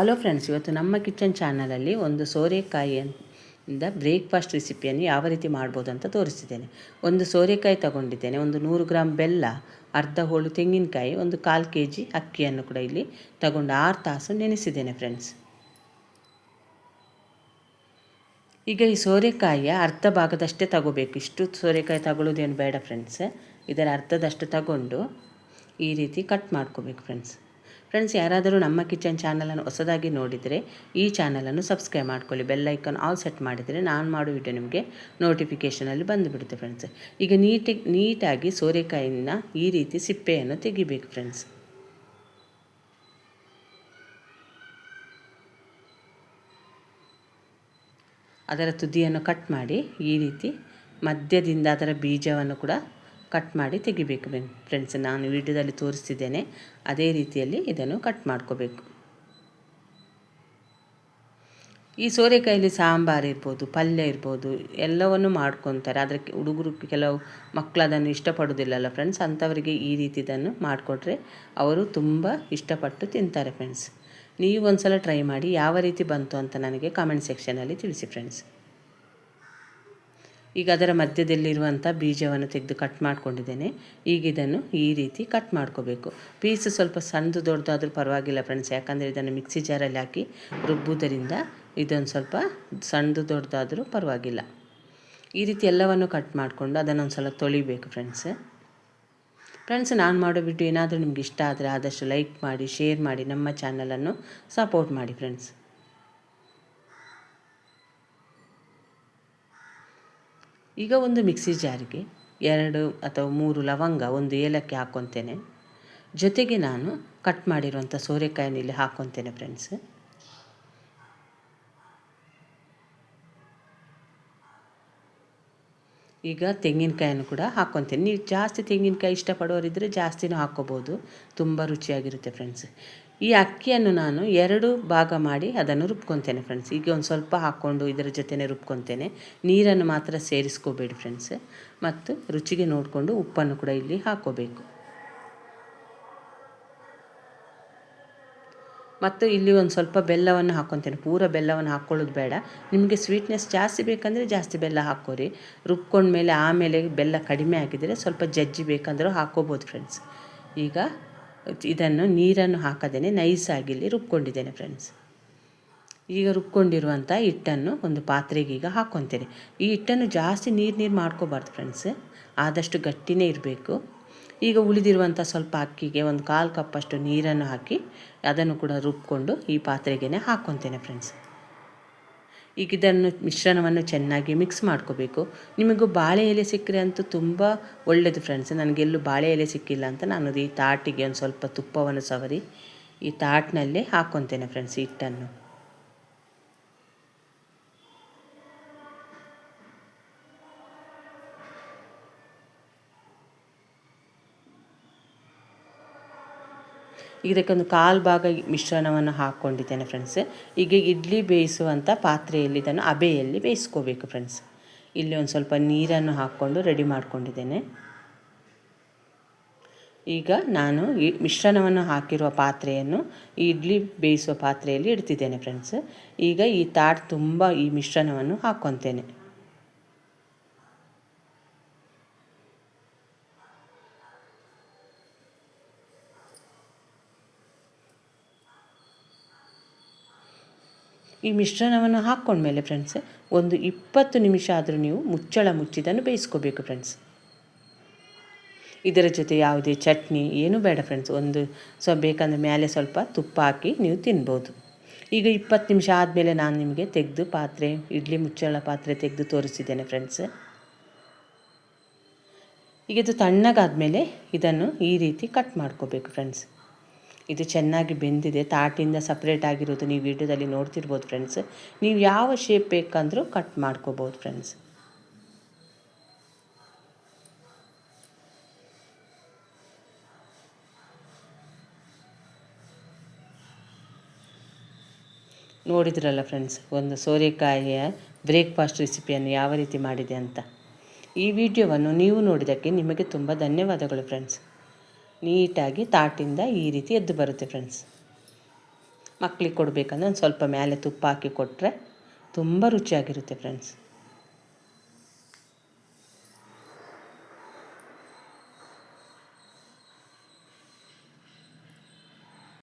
Hello friends, ಇವತ್ತು ನಮ್ಮ kitchen ಚಾನಲಲ್ಲಿ ಒಂದು ಸೋರೆಕಾಯಿಯಿಂದ ಬ್ರೇಕ್ಫಾಸ್ಟ್ ರೆಸಿಪಿಯನ್ನು ಯಾವ ರೀತಿ ಮಾಡ್ಬೋದು ಅಂತ ತೋರಿಸ್ತಿದ್ದೇನೆ. ಒಂದು ಸೋರೆಕಾಯಿ ತಗೊಂಡಿದ್ದೇನೆ, ಒಂದು 100 ಗ್ರಾಂ ಬೆಲ್ಲ, ಅರ್ಧ ಹೋಳು ತೆಂಗಿನಕಾಯಿ, ಒಂದು 1/4 kg ಅಕ್ಕಿಯನ್ನು ಕೂಡ ಇಲ್ಲಿ ತಗೊಂಡು 6 ತಾಸು ನೆನೆಸಿದ್ದೇನೆ ಫ್ರೆಂಡ್ಸ್. ಈಗ ಈ ಸೋರೆಕಾಯಿಯ ಅರ್ಧ ಭಾಗದಷ್ಟೇ ತಗೋಬೇಕು, ಇಷ್ಟು ಸೋರೆಕಾಯಿ ತಗೊಳ್ಳೋದೇನು ಬೇಡ ಫ್ರೆಂಡ್ಸ್. ಇದರ ಅರ್ಧದಷ್ಟು ತಗೊಂಡು ಈ ರೀತಿ ಕಟ್ ಮಾಡ್ಕೋಬೇಕು ಫ್ರೆಂಡ್ಸ್. ಯಾರಾದರೂ ನಮ್ಮ ಕಿಚನ್ ಚಾನಲನ್ನು ಹೊಸದಾಗಿ ನೋಡಿದರೆ ಈ ಚಾನಲನ್ನು ಸಬ್ಸ್ಕ್ರೈಬ್ ಮಾಡ್ಕೊಳ್ಳಿ, ಬೆಲ್ ಐಕಾನ್ ಆಲ್ ಸೆಟ್ ಮಾಡಿದರೆ ನಾನು ಮಾಡೋ ವಿಡಿಯೋ ನಿಮಗೆ ನೋಟಿಫಿಕೇಷನಲ್ಲಿ ಬಂದುಬಿಡುತ್ತೆ ಫ್ರೆಂಡ್ಸ್. ಈಗ ನೀಟಾಗಿ ಸೋರೆಕಾಯಿನ ಈ ರೀತಿ ಸಿಪ್ಪೆಯನ್ನು ತೆಗಿಬೇಕು ಫ್ರೆಂಡ್ಸ್. ಅದರ ತುದಿಯನ್ನು ಕಟ್ ಮಾಡಿ ಈ ರೀತಿ ಮಧ್ಯದಿಂದ ಅದರ ಬೀಜವನ್ನು ಕೂಡ ಕಟ್ ಮಾಡಿ ತೆಗಿಬೇಕು ಫ್ರೆಂಡ್ಸ್. ನಾನು ವಿಡಿಯೋದಲ್ಲಿ ತೋರಿಸ್ತಿದ್ದೇನೆ, ಅದೇ ರೀತಿಯಲ್ಲಿ ಇದನ್ನು ಕಟ್ ಮಾಡ್ಕೋಬೇಕು. ಈ ಸೋರೆಕಾಯಲ್ಲಿ ಸಾಂಬಾರು ಇರ್ಬೋದು, ಪಲ್ಯ ಇರ್ಬೋದು, ಎಲ್ಲವನ್ನು ಮಾಡ್ಕೊತಾರೆ. ಆದರೆ ಹುಡುಗರು ಕೆಲವು ಮಕ್ಕಳು ಅದನ್ನು ಇಷ್ಟಪಡೋದಿಲ್ಲಲ್ಲ ಫ್ರೆಂಡ್ಸ್, ಅಂಥವರಿಗೆ ಈ ರೀತಿ ಇದನ್ನು ಮಾಡಿಕೊಟ್ರೆ ಅವರು ತುಂಬ ಇಷ್ಟಪಟ್ಟು ತಿಂತಾರೆ ಫ್ರೆಂಡ್ಸ್. ನೀವು ಒಂದು ಸಲ ಟ್ರೈ ಮಾಡಿ, ಯಾವ ರೀತಿ ಬಂತು ಅಂತ ನನಗೆ ಕಾಮೆಂಟ್ ಸೆಕ್ಷನಲ್ಲಿ ತಿಳಿಸಿ ಫ್ರೆಂಡ್ಸ್. ಈಗ ಅದರ ಮಧ್ಯದಲ್ಲಿರುವಂಥ ಬೀಜವನ್ನು ತೆಗೆದು ಕಟ್ ಮಾಡ್ಕೊಂಡಿದ್ದೇನೆ. ಈಗ ಇದನ್ನು ಈ ರೀತಿ ಕಟ್ ಮಾಡ್ಕೋಬೇಕು. ಪೀಸ್ ಸ್ವಲ್ಪ ಸಣ್ಣದು ದೊಡ್ಡದಾದರೂ ಪರವಾಗಿಲ್ಲ ಫ್ರೆಂಡ್ಸ್, ಯಾಕಂದರೆ ಇದನ್ನು ಮಿಕ್ಸಿ ಜಾರಲ್ಲಿ ಹಾಕಿ ರುಬ್ಬುವುದರಿಂದ ಇದೊಂದು ಸ್ವಲ್ಪ ಸಣ್ಣದು ದೊಡ್ಡದಾದರೂ ಪರವಾಗಿಲ್ಲ. ಈ ರೀತಿ ಎಲ್ಲವನ್ನು ಕಟ್ ಮಾಡಿಕೊಂಡು ಅದನ್ನೊಂದು ಸಲ ತೊಳಿಬೇಕು ಫ್ರೆಂಡ್ಸ್. ನಾನು ಮಾಡೋ ವಿಡಿಯೋ ಏನಾದರೂ ನಿಮ್ಗೆ ಇಷ್ಟ ಆದರೆ ಆದಷ್ಟು ಲೈಕ್ ಮಾಡಿ, ಶೇರ್ ಮಾಡಿ, ನಮ್ಮ ಚಾನಲನ್ನು ಸಪೋರ್ಟ್ ಮಾಡಿ ಫ್ರೆಂಡ್ಸ್. ಈಗ ಒಂದು ಮಿಕ್ಸಿ ಜಾರಿಗೆ 2 ಅಥವಾ 3 ಲವಂಗ, 1 ಏಲಕ್ಕಿ ಹಾಕ್ಕೊತೇನೆ. ಜೊತೆಗೆ ನಾನು ಕಟ್ ಮಾಡಿರುವಂಥ ಸೋರೆಕಾಯಿನ ಇಲ್ಲಿ ಹಾಕ್ಕೊತೇನೆ ಫ್ರೆಂಡ್ಸ್. ಈಗ ತೆಂಗಿನಕಾಯನ್ನು ಕೂಡ ಹಾಕ್ಕೊತೇನೆ. ನೀವು ಜಾಸ್ತಿ ತೆಂಗಿನಕಾಯಿ ಇಷ್ಟಪಡೋರಿದ್ದರೆ ಜಾಸ್ತಿನೂ ಹಾಕ್ಕೋಬೋದು, ತುಂಬ ರುಚಿಯಾಗಿರುತ್ತೆ ಫ್ರೆಂಡ್ಸ್. ಈ ಅಕ್ಕಿಯನ್ನು ನಾನು 2 ಭಾಗ ಮಾಡಿ ಅದನ್ನು ರುಬ್ಕೊತೇನೆ ಫ್ರೆಂಡ್ಸ್. ಈಗ ಒಂದು ಸ್ವಲ್ಪ ಹಾಕ್ಕೊಂಡು ಇದರ ಜೊತೆನೇ ರುಬ್ಕೊತೇನೆ. ನೀರನ್ನು ಮಾತ್ರ ಸೇರಿಸ್ಕೋಬೇಡಿ ಫ್ರೆಂಡ್ಸ್. ಮತ್ತು ರುಚಿಗೆ ನೋಡಿಕೊಂಡು ಉಪ್ಪನ್ನು ಕೂಡ ಇಲ್ಲಿ ಹಾಕ್ಕೋಬೇಕು. ಮತ್ತು ಇಲ್ಲಿ ಒಂದು ಸ್ವಲ್ಪ ಬೆಲ್ಲವನ್ನು ಹಾಕ್ಕೊತೇನೆ. ಪೂರ ಬೆಲ್ಲವನ್ನು ಹಾಕ್ಕೊಳ್ಳೋದು ಬೇಡ, ನಿಮಗೆ ಸ್ವೀಟ್ನೆಸ್ ಜಾಸ್ತಿ ಬೇಕಂದರೆ ಜಾಸ್ತಿ ಬೆಲ್ಲ ಹಾಕ್ಕೋರಿ. ರುಬ್ಕೊಂಡ್ಮೇಲೆ ಆಮೇಲೆ ಬೆಲ್ಲ ಕಡಿಮೆ ಆಗಿದ್ದರೆ ಸ್ವಲ್ಪ ಜಜ್ಜಿ ಬೇಕಂದರೂ ಹಾಕ್ಕೋಬೋದು ಫ್ರೆಂಡ್ಸ್. ಈಗ ಇದನ್ನು ನೀರನ್ನು ಹಾಕದೇನೆ ನೈಸಾಗಿ ಇಲ್ಲಿ ರುಬ್ಕೊಂಡಿದ್ದೇನೆ ಫ್ರೆಂಡ್ಸ್. ಈಗ ರುಬ್ಕೊಂಡಿರುವಂಥ ಹಿಟ್ಟನ್ನು ಒಂದು ಪಾತ್ರೆಗೆ ಈಗ ಹಾಕ್ಕೊತೇನೆ. ಈ ಹಿಟ್ಟನ್ನು ಜಾಸ್ತಿ ನೀರು ಮಾಡ್ಕೋಬಾರ್ದು ಫ್ರೆಂಡ್ಸ್, ಆದಷ್ಟು ಗಟ್ಟಿನೇ ಇರಬೇಕು. ಈಗ ಉಳಿದಿರುವಂಥ ಸ್ವಲ್ಪ ಅಕ್ಕಿಗೆ ಒಂದು 1/4 ಕಪ್ಪಷ್ಟು ನೀರನ್ನು ಹಾಕಿ ಅದನ್ನು ಕೂಡ ರುಬ್ಕೊಂಡು ಈ ಪಾತ್ರೆಗೆ ಹಾಕ್ಕೊತೇನೆ ಫ್ರೆಂಡ್ಸ್. ಈಗ ಇದನ್ನು ಮಿಶ್ರಣವನ್ನು ಚೆನ್ನಾಗಿ ಮಿಕ್ಸ್ ಮಾಡ್ಕೋಬೇಕು. ನಿಮಗೂ ಬಾಳೆ ಎಲೆ ಸಿಕ್ಕರೆ ಅಂತೂ ತುಂಬ ಒಳ್ಳೆಯದು ಫ್ರೆಂಡ್ಸ್. ನನಗೆಲ್ಲೂ ಬಾಳೆ ಎಲೆ ಸಿಕ್ಕಿಲ್ಲ ಅಂತ ನಾನು ಈ ತಾಟಿಗೆ ಒಂದು ಸ್ವಲ್ಪ ತುಪ್ಪವನ್ನು ಸವರಿ ಈ ತಾಟಿನಲ್ಲೇ ಹಾಕ್ಕೊತೇನೆ ಫ್ರೆಂಡ್ಸ್ ಹಿಟ್ಟನ್ನು. ಇದಕ್ಕೊಂದು 1/4 ಭಾಗ ಮಿಶ್ರಣವನ್ನು ಹಾಕ್ಕೊಂಡಿದ್ದೇನೆ ಫ್ರೆಂಡ್ಸ್. ಈಗ ಇಡ್ಲಿ ಬೇಯಿಸುವಂಥ ಪಾತ್ರೆಯಲ್ಲಿ ಇದನ್ನು ಹಬೆಯಲ್ಲಿ ಬೇಯಿಸ್ಕೋಬೇಕು ಫ್ರೆಂಡ್ಸ್. ಇಲ್ಲಿ ಒಂದು ಸ್ವಲ್ಪ ನೀರನ್ನು ಹಾಕ್ಕೊಂಡು ರೆಡಿ ಮಾಡ್ಕೊಂಡಿದ್ದೇನೆ. ಈಗ ನಾನು ಈ ಮಿಶ್ರಣವನ್ನು ಹಾಕಿರುವ ಪಾತ್ರೆಯನ್ನು ಈ ಇಡ್ಲಿ ಬೇಯಿಸುವ ಪಾತ್ರೆಯಲ್ಲಿ ಇಡ್ತಿದ್ದೇನೆ ಫ್ರೆಂಡ್ಸ್. ಈಗ ಈ ತಾಟ್ ತುಂಬ ಈ ಮಿಶ್ರಣವನ್ನು ಹಾಕ್ಕೊತೇನೆ. ಈ ಮಿಶ್ರಣವನ್ನು ಹಾಕ್ಕೊಂಡ್ಮೇಲೆ ಫ್ರೆಂಡ್ಸ್ ಒಂದು 20 ನಿಮಿಷ ಆದರೂ ನೀವು ಮುಚ್ಚಳ ಮುಚ್ಚಿದನ್ನು ಬೇಯಿಸ್ಕೋಬೇಕು ಫ್ರೆಂಡ್ಸ್. ಇದರ ಜೊತೆ ಯಾವುದೇ ಚಟ್ನಿ ಏನೂ ಬೇಡ ಫ್ರೆಂಡ್ಸ್. ಬೇಕಂದರೆ ಮೇಲೆ ಸ್ವಲ್ಪ ತುಪ್ಪ ಹಾಕಿ ನೀವು ತಿನ್ಬೋದು. ಈಗ 20 ನಿಮಿಷ ಆದಮೇಲೆ ನಾನು ನಿಮಗೆ ತೆಗೆದು ಇಡ್ಲಿ ಮುಚ್ಚಳ ಪಾತ್ರೆ ತೆಗೆದು ತೋರಿಸಿದ್ದೇನೆ ಫ್ರೆಂಡ್ಸ್. ಈಗ ಇದು ತಣ್ಣಗಾದಮೇಲೆ ಇದನ್ನು ಈ ರೀತಿ ಕಟ್ ಮಾಡ್ಕೋಬೇಕು ಫ್ರೆಂಡ್ಸ್. ಇದು ಚೆನ್ನಾಗಿ ಬೆಂದಿದೆ, ತಾಟಿಂದ ಸಪ್ರೇಟ್ ಆಗಿರೋದು ನೀವು ವಿಡಿಯೋದಲ್ಲಿ ನೋಡ್ತಿರ್ಬೋದು ಫ್ರೆಂಡ್ಸ್. ನೀವು ಯಾವ ಶೇಪ್ ಬೇಕಂದ್ರೂ ಕಟ್ ಮಾಡ್ಕೋಬೋದು ಫ್ರೆಂಡ್ಸ್. ನೋಡಿದ್ರಲ್ಲ ಫ್ರೆಂಡ್ಸ್, ಒಂದು ಸೋರೆಕಾಯಿಯ ಬ್ರೇಕ್ಫಾಸ್ಟ್ ರೆಸಿಪಿಯನ್ನು ಯಾವ ರೀತಿ ಮಾಡಿದೆ ಅಂತ. ಈ ವಿಡಿಯೋವನ್ನು ನೀವು ನೋಡಿದ್ದಕ್ಕೆ ನಿಮಗೆ ತುಂಬ ಧನ್ಯವಾದಗಳು ಫ್ರೆಂಡ್ಸ್. ನೀಟಾಗಿ ತಾಟಿಂದ ಈ ರೀತಿ ಎದ್ದು ಬರುತ್ತೆ ಫ್ರೆಂಡ್ಸ್. ಮಕ್ಳಿಗೆ ಕೊಡಬೇಕಂದ್ರೆ ಒಂದು ಸ್ವಲ್ಪ ಮೇಲೆ ತುಪ್ಪ ಹಾಕಿ ಕೊಟ್ಟರೆ ತುಂಬ ರುಚಿಯಾಗಿರುತ್ತೆ ಫ್ರೆಂಡ್ಸ್.